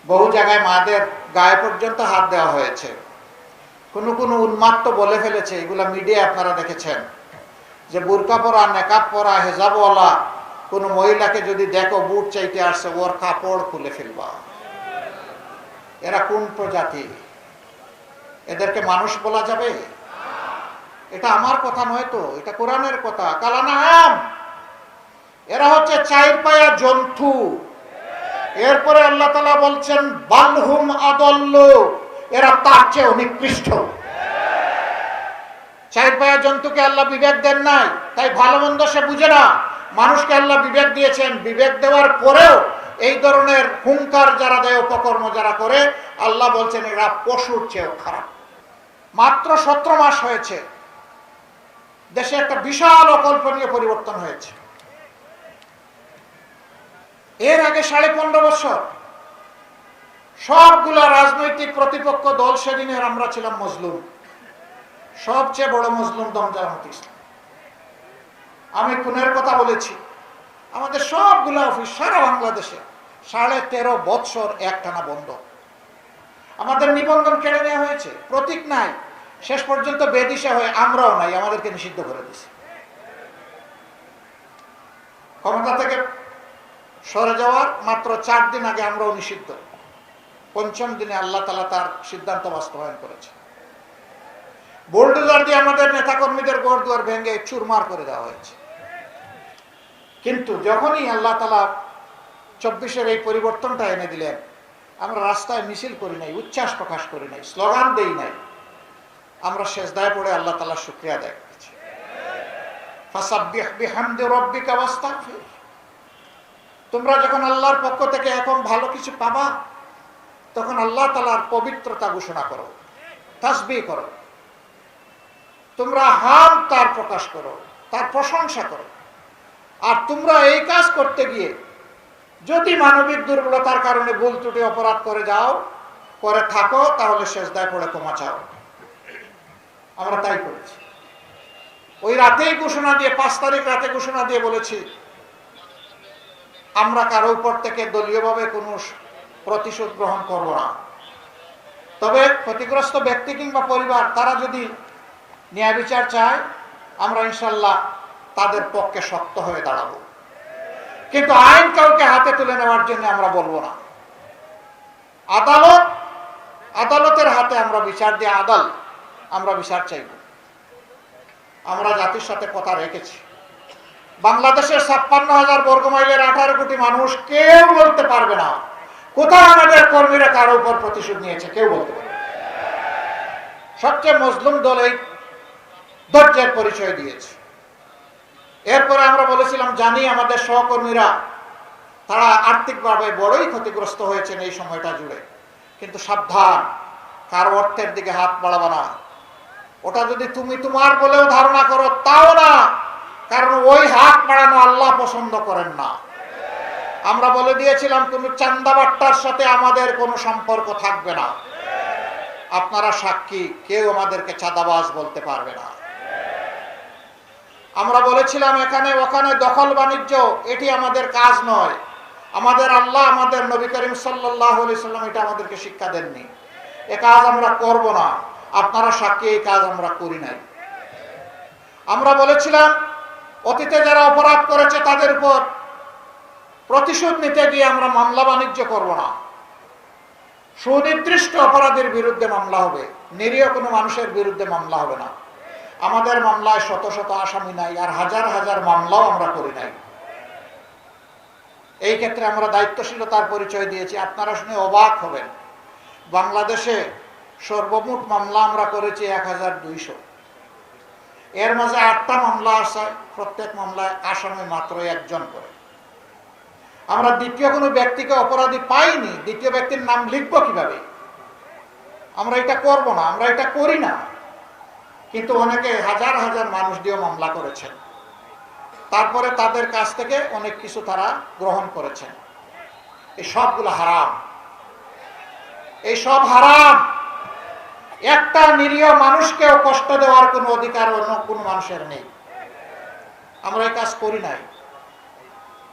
বহু জায়গায় মাদের গায়ে পর্যন্ত হাত দেওয়া হয়েছে। কোনো উন্মাত্ত বলে ফেলেছে, এগুলা মিডিয়ায় আপনারা দেখেছেন, যে বুরকা পরা, নেকাব পরা, হেজাবওয়ালা কোনো মহিলাকে যদি দেখো বুট চাইতে আসছে, ওর কাপড় খুলে ফেলবা। এরা কোন প্রজাতি? এদেরকে মানুষ বলা যাবে? এটা আমার কথা নয় তো, এটা কোরআনের কথা। কালানাম, এরা হচ্ছে চার পায়া জন্তু। এরপরে আল্লাহ তাআলা বলছেন বালহুম আদল্লু, এরা তার চেয়ে নিকৃষ্ট। চার পায়া জন্তুকে আল্লাহ বিবেক দেন নাই, তাই ভালো মন্দ সে বুঝে না। মানুষকে আল্লাহ বিবেক দিয়েছেন, বিবেক দেওয়ার পরেও এই ধরনের হুঙ্কার যারা দেয়, উপকর্ম যারা করে, আল্লাহ বলছেন এরা পশুর চেয়েও খারাপ। মাত্র 17 মাস হয়েছে, দেশে একটা বিশাল অকল্পনীয় পরিবর্তন হয়েছে। এর আগে 15.5 বছর সবগুলা রাজনৈতিক প্রতিপক্ষ দল, সেদিনের আমরা ছিলাম মজলুম। সবচেয়ে বড় মজলুম দল জামাত ইসলাম। আমি খুনের কথা বলেছি, আমাদের সবগুলা অফিস সারা বাংলাদেশে 13.5 বছর একটানা বন্ধ। আমাদের নিবন্ধন কেড়ে নেওয়া হয়েছে, প্রতীক নাই, শেষ পর্যন্ত বেদিশা হয়ে আমরাও নাই, আমাদেরকে নিষিদ্ধ করে দিয়েছে। ক্ষমতা থেকে সরে যাওয়ার মাত্র 4 দিন আগে আমরাও নিষিদ্ধ। 5ম দিনে আল্লাহ তাআলা তার সিদ্ধান্ত বাস্তবায়ন করেছে। বুলডোজার দিয়ে আমাদের নেতাকর্মীদের ঘরদুয়ার ভেঙে চুরমার করে দেওয়া হয়েছে। কিন্তু যখনই আল্লাহ তাআলা 24-এর এই পরিবর্তনটা এনে দিলেন, আমরা রাস্তায় মিছিল করি নাই, উচ্ছ্বাস প্রকাশ করি নাই, স্লোগান দেই নাই, আমরা সেজদায় পড়ে আল্লাহ তাআলার শুকরিয়া আদায় করেছি। ফাসাব্বিহ বিহামদি রাব্বিকা ওয়াস্তাগফির। তোমরা যখন আল্লাহর পক্ষ থেকে এখন ভালো কিছু পাবা, তখন আল্লাহ তাআলার পবিত্রতা ঘোষণা করো, তাসবিহ করো, তোমরা হাম তার প্রকাশ করো, তার প্রশংসা করো। আর তোমরা এই কাজ করতে গিয়ে যদি মানবিক দুর্বলতার কারণে ভুল ত্রুটি অপরাধ করে থাকো, তাহলে সেজদায় পড়ে ক্ষমা চাও। আমরা তাই করেছি। ওই রাতেই ঘোষণা দিয়ে, 5 তারিখ রাতে ঘোষণা দিয়ে বলেছি, আমরা কারো উপর থেকে দলীয়ভাবে কোনো প্রতিশোধ গ্রহণ করব না। তবে ক্ষতিগ্রস্ত ব্যক্তি কিংবা পরিবার তারা যদি ন্যায় বিচার চায়, আমরা ইনশাল্লাহ তাদের পক্ষে শক্ত হয়ে দাঁড়াবো। কিন্তু আইন কাউকে হাতে তুলে নেওয়ার জন্য আমরা বলবো না। আদালতের হাতে আমরা বিচার দিয়ে আমরা বিচার চাইব। আমরা জাতির সাথে কথা রেখেছি। বাংলাদেশের 56,000 বর্গমাইলের 18 কোটি মানুষ কেউ বলতে পারবে না কোথাও আমাদের কর্মীরা কারো উপর প্রতিশোধ নিয়েছে, কেউ বলতে পারবে না। সবচেয়ে মজলুম দল এই ধৈর্যের পরিচয় দিয়েছে। এরপরে আমরা বলেছিলাম, জানি আমাদের সহকর্মীরা তারা আর্থিকভাবে বড়ই ক্ষতিগ্রস্ত হয়েছেন এই সময়টা জুড়ে, কিন্তু সাবধান, কারো অর্থের দিকে হাত বাড়াবো না। ওটা যদি তুমি তোমার বলেও ধারণা করো তাও না, কারণ ওই হাত বাড়ানো আল্লাহ পছন্দ করেন না। আমরা বলে দিয়েছিলাম, কোন চান্দাবাট্টার সাথে আমাদের কোনো সম্পর্ক থাকবে না। আপনারা সাক্ষী, কেউ আমাদেরকে চাঁদাবাজ বলতে পারবে না। আমরা বলেছিলাম, এখানে ওখানে দখল বাণিজ্য এটি আমাদের কাজ নয়। আমাদের আল্লাহ, আমাদের নবী করিম সাল্লাল্লাহু আলাইহি সাল্লাম এটা আমাদেরকে শিক্ষা দেননি। এ কাজ আমরা করব না। আপনারা সাক্ষী, এই কাজ আমরা করি নাই। আমরা বলেছিলাম, অতীতে যারা অপরাধ করেছে তাদের উপর প্রতিশোধ নিতে গিয়ে আমরা মামলা বাণিজ্য করব না। সুনির্দিষ্ট অপরাধের বিরুদ্ধে মামলা হবে, নিরীহ কোনো মানুষের বিরুদ্ধে মামলা হবে না। আমাদের মামলায় শত শত আসামি নাই, আর হাজার হাজার মামলাও আমরা করি নাই। এই ক্ষেত্রে আমরা দায়িত্বশীলতার পরিচয় দিয়েছি। আপনারা শুনে অবাক হবেন, বাংলাদেশে সর্বমোট মামলা আমরা করেছি 1200। এর মাঝে 8টা মামলা আছে, প্রত্যেক মামলায় আসামি মাত্র 1 জন করে। আমরা দ্বিতীয় কোনো ব্যক্তিকে অপরাধী পাইনি, দ্বিতীয় ব্যক্তির নাম লিখবো কিভাবে? আমরা এটা করব না, আমরা এটা করি না। কিন্তু অনেকে হাজার হাজার মানুষ দিয়ে মামলা করেছেন, তারপরে তাদের কাছ থেকে অনেক কিছু তারা গ্রহণ করেছেন। এই সবগুলো হারাম, এই সব হারাম। একটা নিরীহ মানুষকেও কষ্ট দেওয়ার কোনো অধিকার অন্য কোনো মানুষের নেই। আমরা এই কাজ করি নাই।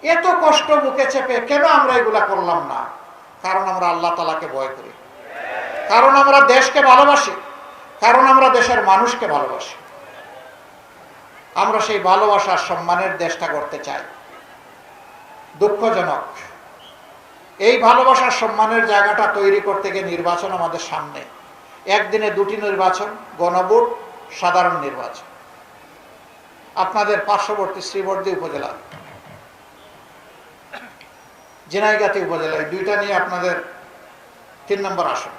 এত কষ্ট বুকে চেপে কেন আমরা এগুলা করলাম না? কারণ আমরা আল্লাহ তাআলাকে ভয় করি, কারণ আমরা দেশকে ভালোবাসি, কারণ আমরা দেশের মানুষকে ভালোবাসি। আমরা সেই ভালোবাসার সম্মানের দেশটা করতে চাই। দুঃখজনক, এই ভালোবাসার সম্মানের জায়গাটা তৈরি করতে গিয়ে নির্বাচন আমাদের সামনে। একদিনে দুটি নির্বাচন, গণভোট, সাধারণ নির্বাচন। আপনাদের পার্শ্ববর্তী শ্রীবর্দী উপজেলা, ঝিনাইগাতি উপজেলায় দুইটা নিয়ে আপনাদের 3 নম্বর আসন।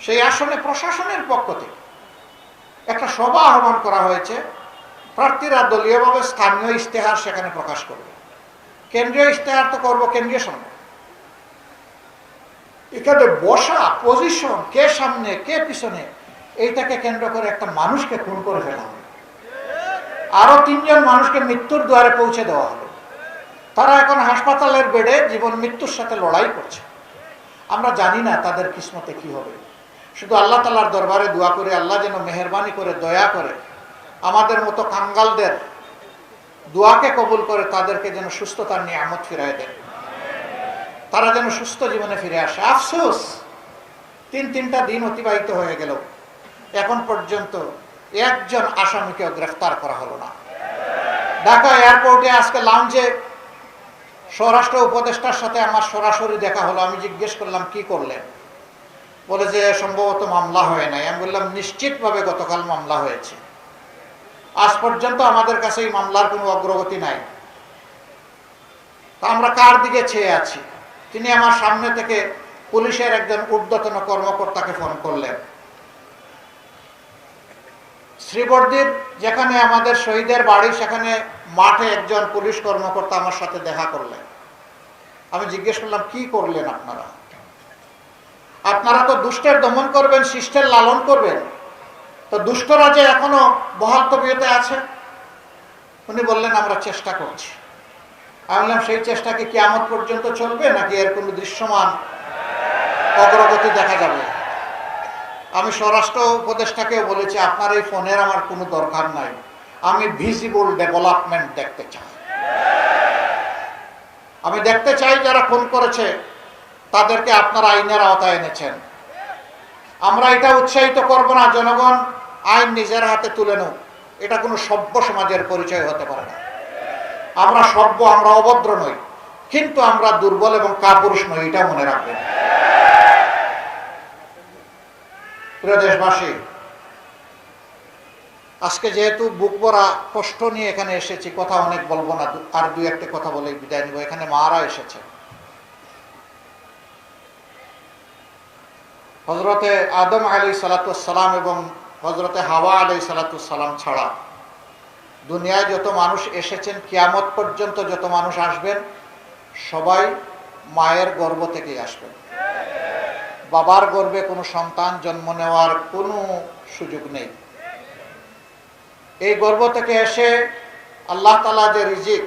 সেই আসনে প্রশাসনের পক্ষ থেকে একটা সভা আহ্বান করা হয়েছে। প্রার্থীরা দলীয়ভাবে স্থানীয় ইশতেহার সেখানে প্রকাশ করবে। কেন্দ্রীয় ইশতেহার তো করবো কেন্দ্রীয় সঙ্গে। এখানে বসা, পজিশন, কে সামনে কে পিছনে, এইটাকে কেন্দ্র করে একটা মানুষকে খুন করে ফেলা হবে। আরো 3 জন মানুষকে মৃত্যুর দুয়ারে পৌঁছে দেওয়া হলো। তারা এখন হাসপাতালের বেডে জীবন মৃত্যুর সাথে লড়াই করছে। আমরা জানি না তাদের কিসমতে কি হবে। শুধু আল্লাহ তাআলার দরবারে দোয়া করে আল্লাহ যেন মেহেরবানি করে দয়া করে আমাদের মতো কাঙ্গালদের দোয়াকে কবুল করে তাদেরকে যেন সুস্থতার নিয়ামত ফিরায় দেন, তারা যেন সুস্থ জীবনে ফিরে আসে। আফসোস, 3টা দিন অতিবাহিত হয়ে গেল, এখন পর্যন্ত একজন আসামিকে গ্রেফতার করা হলো না। ঢাকা এয়ারপোর্টে আজকে লাউঞ্জে স্বরাষ্ট্র উপদেষ্টার সাথে আমার সরাসরি দেখা হলো। আমি জিজ্ঞেস করলাম কি করলেন, বলে যে সম্ভবত মামলা হয় নাই। আমি বললাম নিশ্চিতভাবে গতকাল মামলা হয়েছে। আজ পর্যন্ত আমাদের কাছে এই মামলার কোনো অগ্রগতি নাই। তা আমরা কার দিকে চেয়ে আছি? তিনি আমার সামনে থেকে পুলিশের একজন ঊর্ধ্বতন কর্মকর্তাকে ফোন করলেন। শ্রীবর্দীর যেখানে আমাদের শহীদের বাড়ি, সেখানে মাঠে একজন পুলিশ কর্মকর্তা আমার সাথে দেখা করলেন। আমি জিজ্ঞেস করলাম কি করলেন আপনারা? আপনারা তো দুষ্টের দমন করবেন, শিষ্টের লালন করবেন, তো দুষ্টরা যে এখনো বহাল তবিয়তে আছে। উনি বললেন আমরা চেষ্টা করছি। আমি বললাম সেই চেষ্টা কি কিয়ামত পর্যন্ত চলবে, নাকি এর কোনো দৃশ্যমান অগ্রগতি দেখা যাবে? আমি স্বরাষ্ট্র উপদেষ্টাকেও বলেছি আপনার এই ফোনের আমার কোনো দরকার নাই, আমি ভিজিবল ডেভেলপমেন্ট দেখতে চাই। আমি দেখতে চাই যারা ফোন করেছে তাদেরকে আপনারা আইনের আওতায় এনেছেন। আমরা এটা উৎসাহিত করব না জনগণ আইন নিজের হাতে তুলে নেব, এটা কোনো সভ্য সমাজের পরিচয় হতে পারে না। আমরা সভ্য, আমরা অভদ্র নই, কিন্তু আমরা দুর্বল এবং কাপুরুষ নই, এটা মনে রাখবেন। প্রিয় দেশবাসী, আজকে যেহেতু বুক ভরা কষ্ট নিয়ে এখানে এসেছি, কথা অনেক বলবো না, আর 2-1টা কথা বলে বিদায় নিব। এখানে মারা এসেছে। হযরতে আদম আলাইহিস সালাতু ওয়াস সালাম এবং হযরতে হাওয়া আলাইহিস সালাতু ওয়াস সালাম ছাড়া দুনিয়ায় যত মানুষ এসেছেন, কিয়ামত পর্যন্ত যত মানুষ আসবেন, সবাই মায়ের গর্ভ থেকেই আসবেন। বাবার গর্ভে কোনো সন্তান জন্ম নেওয়ার কোনো সুযোগ নেই। এই গর্ভ থেকে এসে আল্লাহ তাআলা যে রিজিক,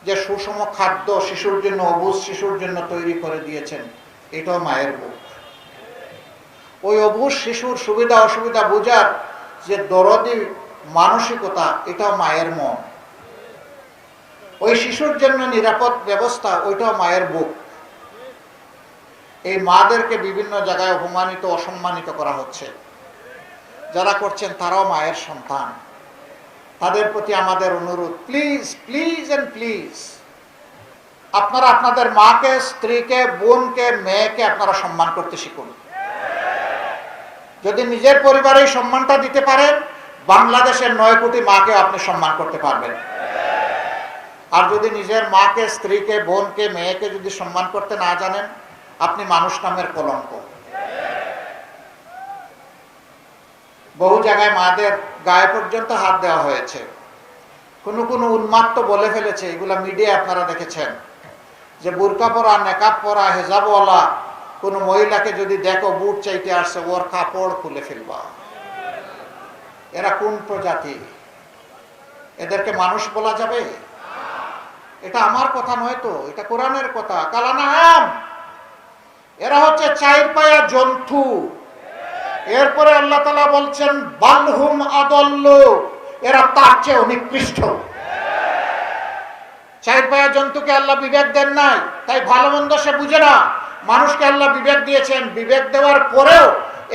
যে সুষম খাদ্য শিশুর জন্য, অবুঝ শিশুর জন্য তৈরি করে দিয়েছেন, এটাও মায়ের বুক। ওই অবুঝ শিশুর সুবিধা অসুবিধা বোঝার যে দরদি মানসিকতা, এটাও মায়ের মন। ওই শিশুর জন্য নিরাপদ ব্যবস্থা, ওইটাও মায়ের বুক। এই মাদেরকে বিভিন্ন জায়গায় অপমানিত, অসম্মানিত করা হচ্ছে। যারা করছেন তারাও মায়ের সন্তান। তাদের প্রতি আমাদের অনুরোধ, প্লিজ প্লিজ এন্ড প্লিজ, আপনারা আপনাদের মাকে, স্ত্রীকে, বোনকে, মেয়েকে আপনারা সম্মান করতে শিখুন। যদি নিজের পরিবারেই সম্মানটা দিতে পারেন, বাংলাদেশের 9 কোটি মাকে আপনি সম্মান করতে পারবেন। আর যদি নিজের মাকে, স্ত্রীকে, বোনকে, মেয়েকে যদি সম্মান করতে না জানেন, আপনি মানুষ নামের কলঙ্ক। বহু জায়গায় মাদের গায়ে পর্যন্ত হাত দেওয়া হয়েছে। কোনো উন্মাত্ত বলে ফেলেছে, এগুলা মিডিয়ায় আপনারা দেখেছেন, যে বুরকা পরা, নেকাব পরা, হেজাবওয়ালা কোনো মহিলাকে যদি দেখো বুট চাইতে আসছে, ওর কাপড় খুলে ফেলবা। এরা কোন প্রজাতি? এদেরকে মানুষ বলা যাবে? এটা আমার কথা নয় তো, এটা কোরআনের কথা। কালানাম, এরা হচ্ছে 4 পায়া জন্তু। এরপরে আল্লাহ তাআলা বলছেন বালহুম আদাল্লু, এরা তার চেয়ে নিকৃষ্ট। 4 পায়া জন্তুকে আল্লাহ বিবেক দেন নাই, তাই ভালো মন্দ সে বুঝে না। মানুষকে আল্লাহ বিবেক দিয়েছেন, বিবেক দেওয়ার পরেও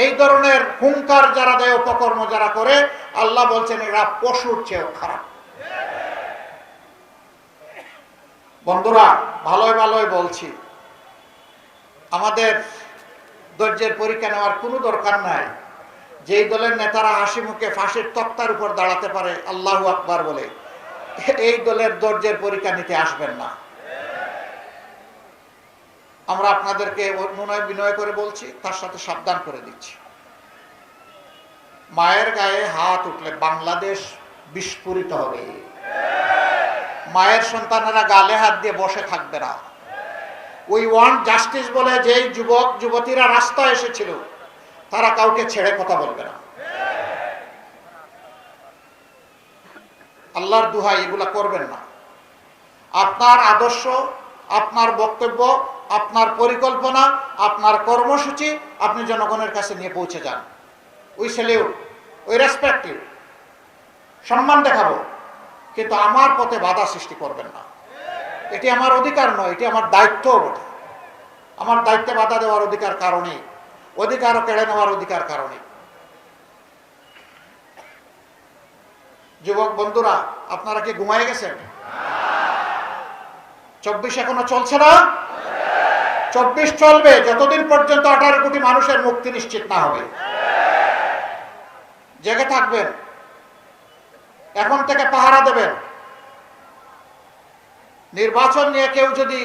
এই ধরনের হুঙ্কার যারা দেয়, উপকর্ম যারা করে, আল্লাহ বলছেন এরা পশুর চেয়েও খারাপ। বন্ধুরা, ভালোই ভালোই বলছি, আমাদের ধৈর্যের পরীক্ষা নেওয়ার কোনো দরকার নাই। যেই দলের নেতারা হাসি মুখে ফাঁসির তক্তার উপর দাঁড়াতে পারে আল্লাহু আকবার বলে, এই দলের ধৈর্যের পরীক্ষা নিতে আসবেন না। আমরা আপনাদেরকে অনুনয় বিনয় করে বলছি, তার সাথে সাবধান করে দিচ্ছি। মায়ের গায়ে হাত উঠলে বাংলাদেশ বিস্ফোরিত হবে। মায়ের সন্তানেরা গালে হাত দিয়ে বসে থাকবে না। উই ওয়ান্ট জাস্টিস বলে যেই যুবক যুবতীরা রাস্তায় এসেছিল, তারা কাউকে ছেড়ে কথা বলবে না। আল্লাহর দুহাই, এগুলা করবেন না। আপনার আদর্শ, আপনার বক্তব্য, আপনার পরিকল্পনা, আপনার কর্মসূচি আপনি জনগণের কাছে নিয়ে পৌঁছে যান। We salute, we respect you, সম্মান দেখাবো, কিন্তু আমার পথে বাধা সৃষ্টি করবেন না। এটি আমার অধিকার নয়, এটি আমার দায়িত্বও বটে। আমার দায়িত্বে বাধা দেওয়ার অধিকার কারণে, অধিকারও কেড়ে নেওয়ার অধিকার কারণে। যুবক বন্ধুরা, আপনারা কি ঘুমায় গেছেন? 24 এখনো চলছে না? 24 চলবে যতদিন পর্যন্ত 18 কোটি মানুষের মুক্তি নিশ্চিত না হবে। জেগে থাকবেন, এখন থেকে পাহারা দেবেন। নির্বাচন নিয়ে কেউ যদি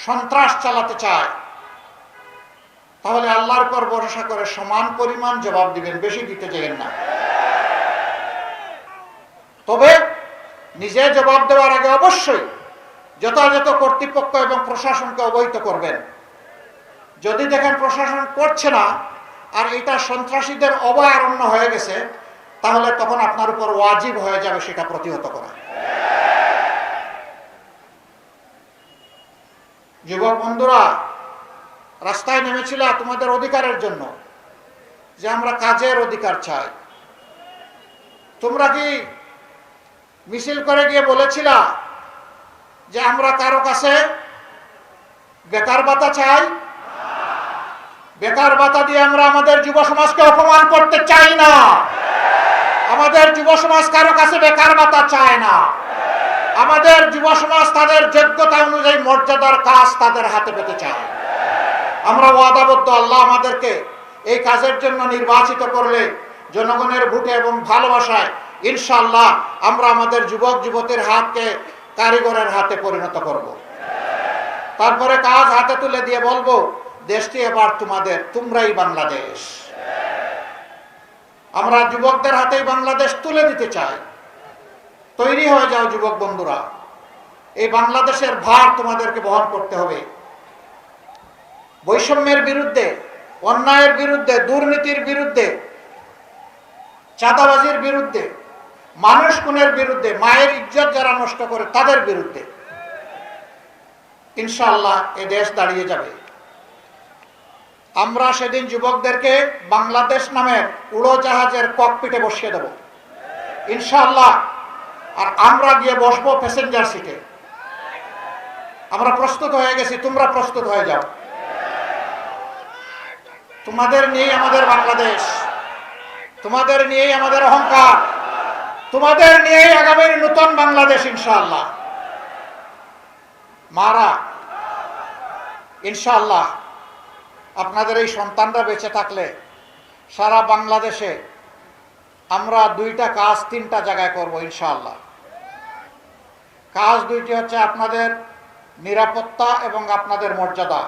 সন্ত্রাস চালাতে চায়, তাহলে আল্লাহর উপর ভরসা করে সমান পরিমাণ জবাব দিবেন, বেশি দিতে যাবেন না। তবে নিজে জবাব দেওয়ার আগে অবশ্যই যথাযথ কর্তৃপক্ষ এবং প্রশাসনকে অবহিত করবেন। যদি দেখেন প্রশাসন করছে না আর এটা সন্ত্রাসীদের অভয়ারণ্য হয়ে গেছে, তাহলে তখন আপনার উপর ওয়াজিব হয়ে যাবে সেটা প্রতিহত করা। যুবক বন্ধুরা, রাস্তায় নেমেছিল তোমাদের অধিকারের জন্য, যে আমরা কাজের অধিকার চাই। তোমরা কি মিছিল করে গিয়ে বলেছিলা যে আমরা কারো কাছে বেকার ভাতা চাই? বেকার ভাতা দিয়ে আমরা আমাদের যুব সমাজকে অপমান করতে চাই না। আমাদের যুব সমাজ কারো কাছে বেকার ভাতা চায় না। আমাদের যুব সমাজ তাদের যোগ্যতা অনুযায়ী মর্যাদার কাজ তাদের হাতে পেতে চায়। আমরা ওয়াদাবদ্ধ, আল্লাহ আমাদেরকে এই কাজের জন্য নির্বাচিত করলে জনগণের ভোটে এবং ভালোবাসায় ইনশাআল্লাহ আমরা আমাদের যুবক যুবতীর হাতকে কারিগরের হাতে পরিণত করব। তারপরে কাজ হাতে তুলে দিয়ে বলবো, দেশটি এবার তোমাদের, তোমরাই বাংলাদেশ। আমরা যুবকদের হাতেই বাংলাদেশ তুলে দিতে চাই। তৈরি হয়ে যাও যুবক বন্ধুরা, এই বাংলাদেশের ভার তোমাদেরকে বহন করতে হবে। বৈষম্যের বিরুদ্ধে, অন্যায়ের বিরুদ্ধে, দুর্নীতির বিরুদ্ধে, চাঁদাবাজির বিরুদ্ধে, মানুষ খুনের বিরুদ্ধে, মায়ের ইজ্জত যারা নষ্ট করে তাদের বিরুদ্ধে ইনশাআল্লাহ এ দেশ দাঁড়িয়ে যাবে। আমরা সেদিন যুবকদেরকে বাংলাদেশ নামের উড়োজাহাজের ককপিটে বসিয়ে দেব ইনশাআল্লাহ। আর আমরা গিয়ে বসবো প্যাসেঞ্জার সিটে। আমরা প্রস্তুত হয়ে গেছি, তোমরা প্রস্তুত হয়ে যাও। তোমাদের নিয়েই আমাদের বাংলাদেশ, তোমাদের নিয়েই আমাদের অহংকার, তোমাদের নিয়েই আগামীর নতুন বাংলাদেশ ইনশাআল্লাহ। মারা, ইনশাআল্লাহ আপনাদের এই সন্তানরা বেঁচে থাকলে সারা বাংলাদেশে আমরা 2টা কাজ 3টা জায়গায় করব ইনশাআল্লাহ। কাজ 2টি হচ্ছে আপনাদের নিরাপত্তা এবং আপনাদের মর্যাদা,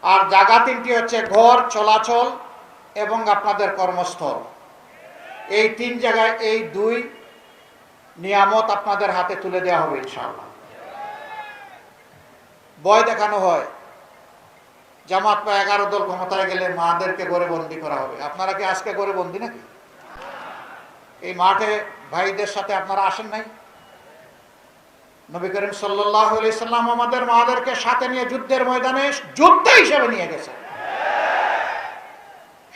আর জায়গা 3টি হচ্ছে ঘর, চলাচল এবং আপনাদের কর্মস্থল। এই 3 জায়গায় এই 2 নিয়ামত আপনাদের হাতে তুলে দেওয়া হবে ইনশাআল্লাহ। ভয় দেখানো হয়, জামাত বা 11 দল ক্ষমতায় গেলে মাদেরকে ঘরে বন্দি করা হবে। আপনারা কি আজকে ঘরে বন্দি নাকি? এই মাঠে ভাইদের সাথে আপনারা আসেন নাই? নবী করিম সাল্লাল্লাহু আলাইহি সাল্লাম আমাদের মাদেরকে সাথে নিয়ে যুদ্ধের ময়দানে যোদ্ধা হিসেবে নিয়ে গেছেন।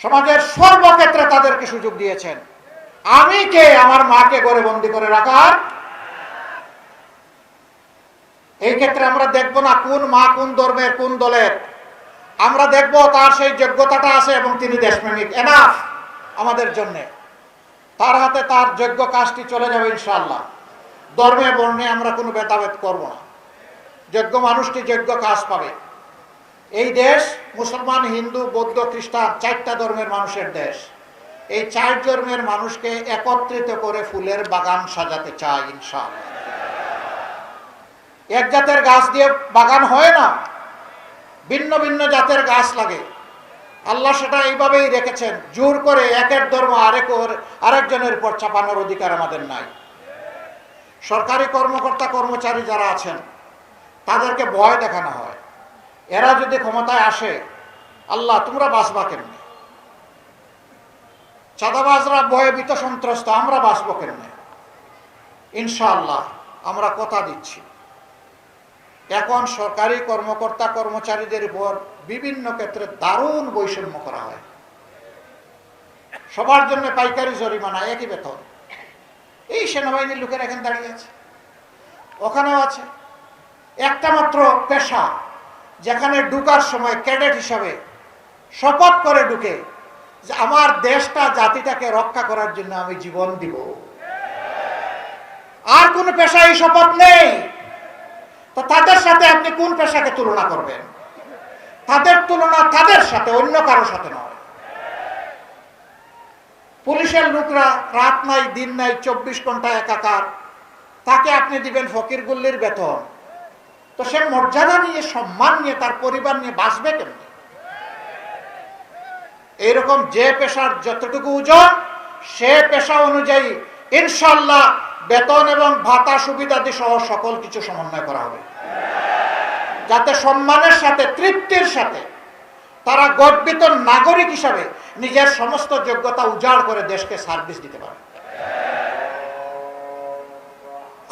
সমাজের সর্বক্ষেত্রে তাদেরকে সুযোগ দিয়েছেন। আমি কে আমার মাকে ঘরে বন্দি করে রাখার? এই ক্ষেত্রে আমরা দেখব না কোন মা কোন ধর্মের কোন দলের, আমরা দেখব তার সেই যোগ্যতাটা আছে এবং তিনি দেশপ্রেমিক, এনাফ আমাদের জন্য। তার হাতে তার যোগ্য কাজটি চলে যাবে ইনশাআল্লাহ। ধর্মে বর্ণে আমরা কোনো ভেদাভেদ করব না, যোগ্য মানুষটি যোগ্য কাজ পাবে। এই দেশ মুসলমান, হিন্দু, বৌদ্ধ, খ্রিস্টান 4টা ধর্মের মানুষের দেশ। এই 4 ধর্মের মানুষকে একত্রিত করে ফুলের বাগান সাজাতে চাই ইনশাআল্লাহ। এক জাতের গাছ দিয়ে বাগান হয় না, ভিন্ন ভিন্ন জাতের গাছ লাগে। আল্লাহ সেটা এইভাবেই রেখেছেন, জোর করে একের ধর্ম আরেকজনের উপর চাপানোর অধিকার আমাদের নাই। সরকারি কর্মকর্তা কর্মচারী যারা আছেন তাদেরকে ভয় দেখানো হয়, এরা যদি ক্ষমতায় আসে আল্লাহ তোমরা বাঁচবা কেমনে, চাঁদাবাজরা ভয়ে ভীত সন্ত্রস্ত, আমরা বাঁচবো কেমনে। ইনশাআল্লাহ আমরা কথা দিচ্ছি, এখন সরকারি কর্মকর্তা কর্মচারীদের উপর বিভিন্ন ক্ষেত্রে দারুণ বৈষম্য করা হয়। সবার জন্য পাইকারি জরিমানা, একই বেতন। এই সেনাবাহিনীর লোকের এখানে দাঁড়িয়ে আছে, ওখানেও আছে। একটা মাত্র পেশা যেখানে ঢুকার সময় ক্যাডেট হিসাবে শপথ করে ঢুকে যে আমার দেশটা জাতিটাকে রক্ষা করার জন্য আমি জীবন দিব। আর কোন পেশা এই শপথ নেই। তো তাদের সাথে আপনি কোন পেশাকে তুলনা করবেন? তাদের তুলনা তাদের সাথে, অন্য কারোর সাথে নয়। পুলিশের লোকরা রাত নাই দিন নাই 24 ঘন্টা একাকার, তাকে আপনি দিবেন ফকির গুল্লির বেতন। তো সে মর্যাদা নিয়ে, সম্মান নিয়ে, তার পরিবার নিয়ে বাঁচবে কেমনি? এইরকম যে পেশার যতটুকু ওজন সে পেশা অনুযায়ী ইনশাআল্লাহ বেতন এবং ভাতা সুবিধাদি সহ সকল কিছু সমন্বয় করা হবে, যাতে সম্মানের সাথে, তৃপ্তির সাথে তারা গর্বিত নাগরিক হিসাবে নিজের সমস্ত যোগ্যতা উজাড় করে দেশকে সার্ভিস দিতে পারে।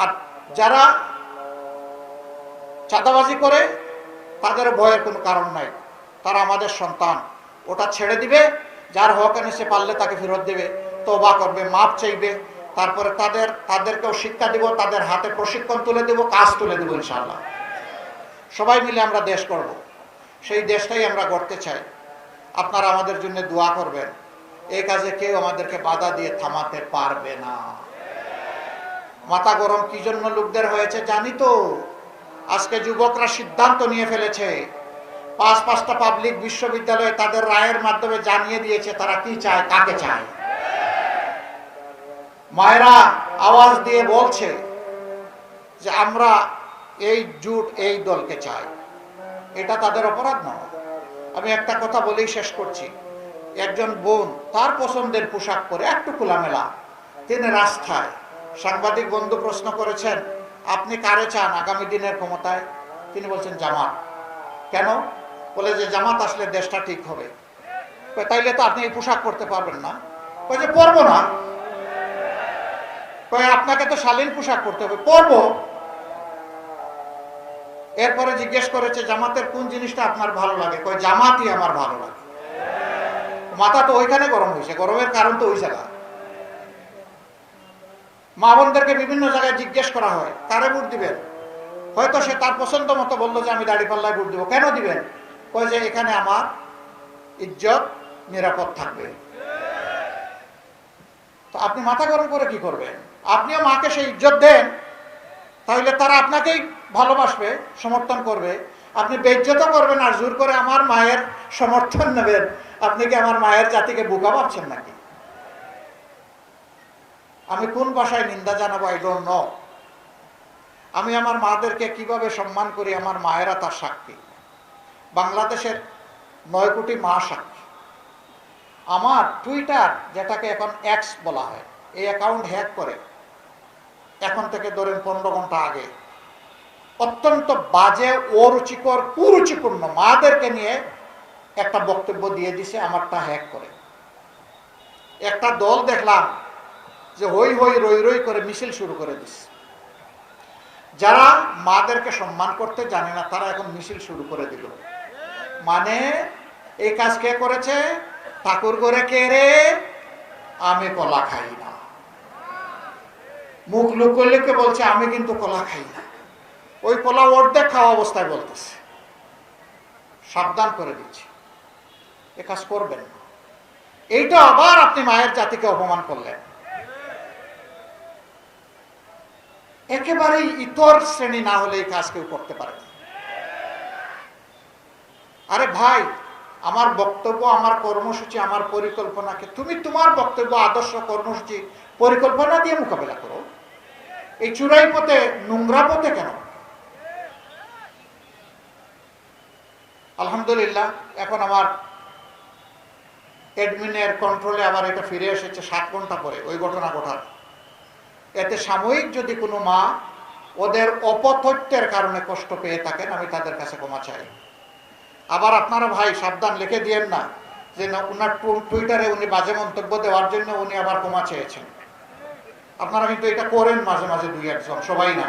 আর যারা চাঁদাবাজি করে তাদের ভয়ের কোনো কারণ নাই, তারা আমাদের সন্তান, ওটা ছেড়ে দিবে, যার হক এনেছে পারলে তাকে ফেরত দেবে, তওবা করবে, মাপ চাইবে, তারপরে তাদেরকেও শিক্ষা দিব, তাদের হাতে প্রশিক্ষণ তুলে দেব, কাজ তুলে দেব ইনশাআল্লাহ। সবাই মিলে আমরা দেশ করব, সেই দেশটাই আমরা গড়তে চাই। আপনারা আমাদের জন্য দোয়া করবেন, এই কাজে কেউ আমাদেরকে বাধা দিয়ে থামাতে পারবে না। মাথা গরম কি জন্য লোকদের হয়েছে জানি তো। আজকে যুবকরা সিদ্ধান্ত নিয়ে ফেলেছে, 5টা পাবলিক বিশ্ববিদ্যালয়ে তাদের রায়ের মাধ্যমে জানিয়ে দিয়েছে তারা কি চায়, কাকে চায়। মায়েরা আওয়াজ দিয়ে বলছে যে আমরা এই জোট, এই দলকে চাই। এটা তাদের অপরাধ নয়। আমি একটা কথা বলেই শেষ করছি। একজন বোন তার পছন্দের পোশাক পরে, একটু খোলামেলা, তিনি রাস্তায়, সাংবাদিক বন্ধু প্রশ্ন করেছেন আপনি কারে চান আগামী দিনের ক্ষমতায়? তিনি বলছেন জামাত। কেন? বলে যে জামাত আসলে দেশটা ঠিক হবে। তাইলে তো আপনি এই পোশাক পরতে পারবেন না। কয়ে যে পরবো না। কয়ে আপনাকে তো শালীন পোশাক পরতে হবে। পরবো। এরপরে জিজ্ঞেস করেছে জামাতের কোন জিনিসটা আপনার ভালো লাগে? কয়ে জামাতই আমার ভালো লাগে। মাথা তো ওইখানে গরম হয়েছে, গরমের কারণ তো ওই জায়গা। মা বোনদেরকে বিভিন্ন জায়গায় জিজ্ঞেস করা হয় কারে ভোট দিবেন? হয়তো সে তার পছন্দ মতো বললো যে আমি দাঁড়িপাল্লায় ভোট দিব। কেন দিবেন? কয় যে এখানে আমার ইজ্জত নিরাপদ থাকবে। তো আপনি মাথা গরম করে কি করবেন? আপনিও মাকে সেই ইজ্জত দেন, তাহলে তারা আপনাকেই ভালোবাসবে, সমর্থন করবে। আপনি বেইজ্জত করবেন আর জোর করে আমার মায়ের সমর্থন নেবেন। আপনি কি আমার মায়ের জাতিকে বোকা ভাবছেন নাকি? আমি কোন ভাষায় নিন্দা জানাবো আই ডোন্ট নো। আমি আমার মাদেরকে কিভাবে সম্মান করি, আমার মায়েরা তার সাক্ষী। বাংলাদেশের 9 কোটি মা সাক্ষী। আমার টুইটার, যেটাকে এখন এক্স বলা হয়, এই অ্যাকাউন্ট হ্যাক করে এখন থেকে ধরেন 15 ঘন্টা আগে অত্যন্ত বাজে, অরুচিকর, কুরুচিপূর্ণ মাদেরকে নিয়ে একটা বক্তব্য দিয়ে দিছে, আমারটা হ্যাক করে। একটা দল দেখলাম যে হই হই রই রই করে মিছিল শুরু করে দিচ্ছে। যারা মাদেরকে সম্মান করতে জানে না তারা এখন মিছিল শুরু করে দিল। মানে এই কাজ কে করেছে? ঠাকুর করে কে রে? আমি কলা খাই না। মুখ লুক করলে কে বলছে আমি কিন্তু কলা খাই না। ওই পোলাও অর্ধেক খাওয়া অবস্থায় বলতেছে, সাবধান করে দিচ্ছি, এ কাজ করবেন না। এইটা আবার আপনি মায়ের জাতিকে অপমান করলেন। একেবারেই ইতর শ্রেণী না হলে এই কাজ কেউ করতে পারে না। আরে ভাই, আমার বক্তব্য, আমার কর্মসূচি, আমার পরিকল্পনাকে তুমি তোমার বক্তব্য, আদর্শ, কর্মসূচি, পরিকল্পনা দিয়ে মোকাবেলা করো। এই চূড়াই পথে, নোংরা পথে কেন? আলহামদুলিল্লাহ, এখন আমার অ্যাডমিনের কন্ট্রোলে আবার এটা ফিরে এসেছে 7 ঘন্টা পরে ওই ঘটনা ঘটার। এতে সাময়িক যদি কোনো মা ওদের অপতথ্যের কারণে কষ্ট পেয়ে থাকেন, আমি তাদের কাছে ক্ষমা চাই। আবার আপনারা ভাই সাবধান, লিখে দিয়েন না যে উনার টুইটারে উনি বাজে মন্তব্য দেওয়ার জন্য উনি আবার ক্ষমা চেয়েছেন। আপনারা কিন্তু এটা করেন মাঝে মাঝে, 2-1 জন, সবাই না।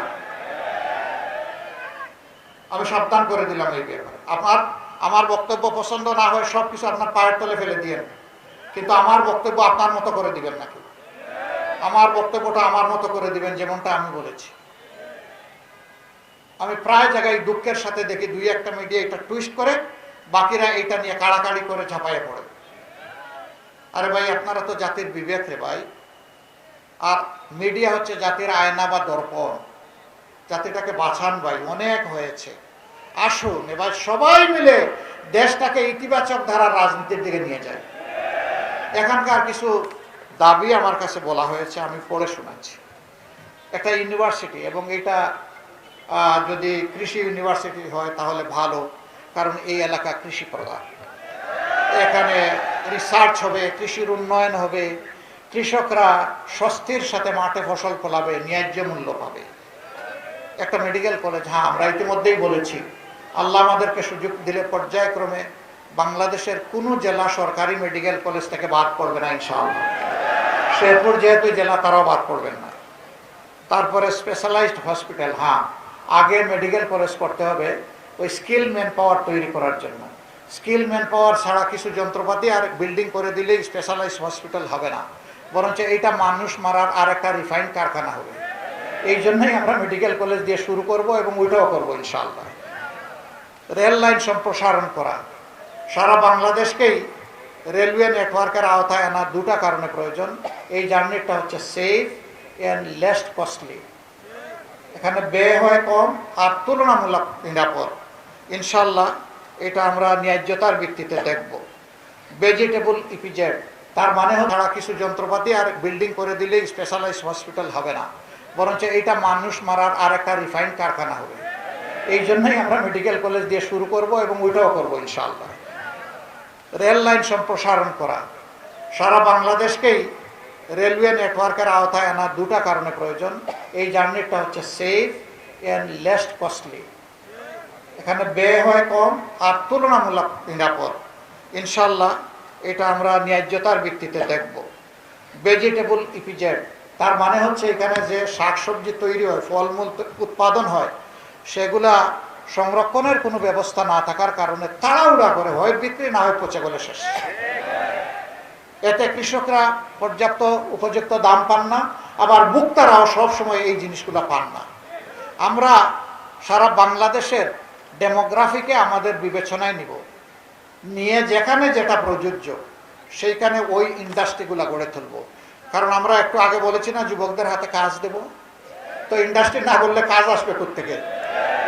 আমি সাবধান করে দিলাম এই ব্যাপারে। আমার বক্তব্য পছন্দ না হয় সবকিছু আপনার পায়ের তলে ফেলে দিয়েন, কিন্তু আমার বক্তব্য আপনার মতো করে দিবেন নাকি? আমার বক্তব্যটা আমার মতো করে দিবেন, যেমনটা আমি বলেছি। আমি প্রায় জায়গায় দুঃখের সাথে দেখি 2-1টা মিডিয়া এটা টুইস্ট করে, বাকিরা এটা নিয়ে কাড়াকাড়ি করে ঝাঁপাইয়ে পড়ে। আরে ভাই, আপনারা তো জাতির বিবেক রে ভাই। আর মিডিয়া হচ্ছে জাতির আয়না বা দর্পণ। জাতিটাকে বাঁচান ভাই, অনেক হয়েছে। আসুন এবার সবাই মিলে দেশটাকে ইতিবাচক ধারার রাজনীতির দিকে নিয়ে যায়। এখানকার কিছু দাবি আমার কাছে বলা হয়েছে, আমি পড়ে শোনাচ্ছি। একটা ইউনিভার্সিটি, এবং এটা যদি কৃষি ইউনিভার্সিটি হয় তাহলে ভালো, কারণ এই এলাকা কৃষি প্রধান। এখানে রিসার্চ হবে, কৃষির উন্নয়ন হবে, কৃষকরা স্বস্তির সাথে মাঠে ফসল ফলাবে, ন্যায্য মূল্য পাবে। একটা মেডিকেল কলেজ, হ্যাঁ আমরা ইতিমধ্যেই বলেছি, আল্লাহ আমাদেরকে সুযোগ দিলে পর্যায়ক্রমে বাংলাদেশের কোনো জেলা সরকারি মেডিকেল কলেজ থেকে বাদ পড়বে না ইনশাআল্লাহ। শেরপুর যেহেতু জেলা, তারাও বাদ পড়বেন না। তারপরে স্পেশালাইজড হসপিটাল, হ্যাঁ আগে মেডিকেল কলেজ করতে হবে ওই স্কিল ম্যান পাওয়ার তৈরি করার জন্য। স্কিল ম্যান পাওয়ার ছাড়া কিছু যন্ত্রপাতি আর বিল্ডিং করে দিলেই স্পেশালাইজড হসপিটাল হবে না, বরঞ্চ এইটা মানুষ মারার আর একটা রিফাইন কারখানা হবে। এই জন্যই আমরা মেডিকেল কলেজ দিয়ে শুরু করব, এবং ওইটাও করবো ইনশাআল্লাহ। রেল লাইন সম্প্রসারণ করা, সারা বাংলাদেশকেই রেলওয়ে নেটওয়ার্কের আওতায় আনা 2টা কারণে প্রয়োজন। এই জার্নিটা হচ্ছে সেফ অ্যান্ড লেস কস্টলি। এখানে ব্যয় হয় কম আর তুলনামূলক নিরাপদ। ইনশাল্লাহ এটা আমরা ন্যায্যতার ভিত্তিতে দেখব। ভেজিটেবল ইপিজেড, তার মানে ছাড়া কিছু যন্ত্রপাতি আর বিল্ডিং করে দিলেই স্পেশালাইজড হসপিটাল হবে না, বরঞ্চ এইটা মানুষ মারার আর একটা রিফাইন কারখানা হবে। এই জন্যই আমরা মেডিকেল কলেজ দিয়ে শুরু করব, এবং ওইটাও করবো ইনশাআল্লাহ। রেল লাইন সম্প্রসারণ করা, সারা বাংলাদেশকেই রেলওয়ে নেটওয়ার্কের আওতায় আনা 2টা কারণে প্রয়োজন। এই জার্নিটা হচ্ছে সেফ অ্যান্ড লেস কস্টলি। এখানে ব্যয় হয় কম আর তুলনামূলক নিরাপদ। ইনশাল্লাহ এটা আমরা ন্যায্যতার ভিত্তিতে দেখব। ভেজিটেবল ইপিজেড, তার মানে হচ্ছে এখানে যে শাকসবজি তৈরি হয়, ফলমূল উৎপাদন হয়, সেগুলা সংরক্ষণের কোনো ব্যবস্থা না থাকার কারণে তাড়াহুড়া করে হয় বিক্রি, না হয় পচে গেলে শেষ। এতে কৃষকরা পর্যাপ্ত উপযুক্ত দাম পান না, আবার ভোক্তারাও সবসময় এই জিনিসগুলো পান না। আমরা সারা বাংলাদেশের ডেমোগ্রাফিকে আমাদের বিবেচনায় নিব, নিয়ে যেখানে যেটা প্রযোজ্য সেইখানে ওই ইন্ডাস্ট্রিগুলো গড়ে তুলব। কারণ আমরা একটু আগে বলেছি না, যুবকদের হাতে কাজ দেব। তো ইন্ডাস্ট্রি না করলে কাজ আসবে কোত্থেকে?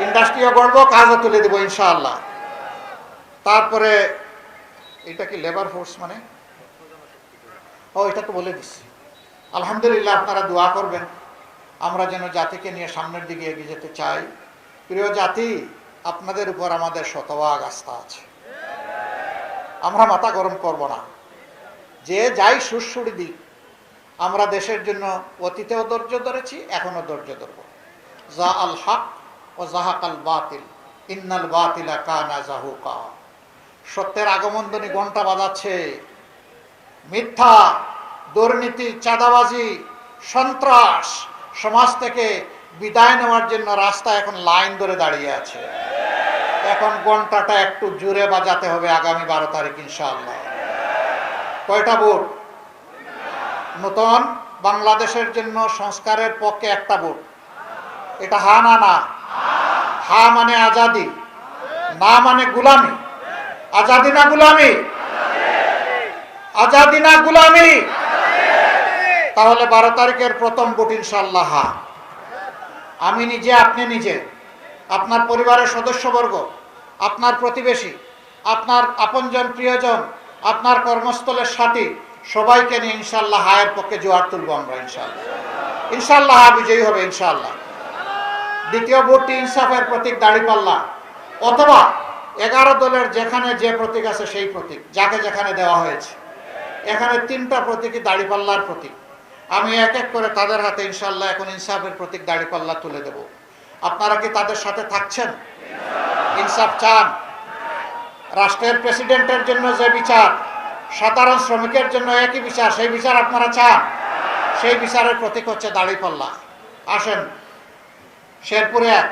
ইন্ডাস্ট্রিও গড়বো, কাজও তুলে দেবো ইনশাআল্লাহ। তারপরে এটা কি লেবার ফোর্স মানে, ও এটা তো বলে দিচ্ছি। আলহামদুলিল্লাহ, আপনারা দোয়া করবেন আমরা যেন জাতিকে নিয়ে সামনের দিকে এগিয়ে যেতে চাই। প্রিয় জাতি, আপনাদের উপর আমাদের শতভাগ আস্থা আছে। আমরা মাথা গরম করব না, যে যাই সুরসুরি দিক। আমরা দেশের জন্য অতীতেও ধৈর্য ধরেছি, এখনো ধৈর্য ধরব। যা আল হক ও জাহাকাল বাতিল, ইন্নাল বাতিলা কানা জাহুকা। সত্যের আগমনধ্বনি ঘন্টা বাজাচ্ছে। মিথ্যা, দুর্নীতি, চাঁদাবাজি, সন্ত্রাস সমাজ থেকে বিদায় নেওয়ার জন্য রাস্তা এখন লাইন ধরে দাঁড়িয়ে আছে। এখন ঘন্টাটা একটু জোরে বাজাতে হবে আগামী 12 তারিখ ইনশাআল্লাহ। কয়টা ভোট? নতুন বাংলাদেশের জন্য সংস্কারের পক্ষে একটা ভোট। এটা হা না? না। হা মানে আজাদি, না মানে গুলামি। আজাদি না গুলামি? আজাদি না গুলামি? তাহলে 12 তারিখের প্রথম ভোট ইনশাআল্লাহ হা। আমি নিজে, আপনি নিজে, আপনার পরিবারের সদস্যবর্গ, আপনার প্রতিবেশী, আপনার আপনজন প্রিয়জন, আপনার কর্মস্থলের সাথী, সবাইকে নিয়ে ইনশাআল্লাহ হায়ের পক্ষে জোয়ার তুলব আমরা ইনশাআল্লাহ। ইনশাআল্লাহ হা বিজয়ী হবে ইনশাআল্লাহ। দ্বিতীয় ভোটটি ইনসাফের প্রতীক দাঁড়িপাল্লা, অথবা 11 দলের যেখানে যে প্রতীক আছে সেই প্রতীক, যাকে যেখানে দেওয়া হয়েছে। এখানে 3টা প্রতীকই দাঁড়িপাল্লার প্রতীক। আমি এক এক করে তাদের হাতে ইনশাআল্লাহ এখন ইনসাফের প্রতীক দাঁড়িপাল্লা তুলে দেব। আপনারা কি তাদের সাথে থাকছেন? ইনসাফ চান? রাষ্ট্রের প্রেসিডেন্টের জন্য যে বিচার, সাধারণ শ্রমিকের জন্য একই বিচার, সেই বিচার আপনারা চান? সেই বিচারের প্রতীক হচ্ছে দাঁড়িপাল্লা। আসেন শেরপুরে 1,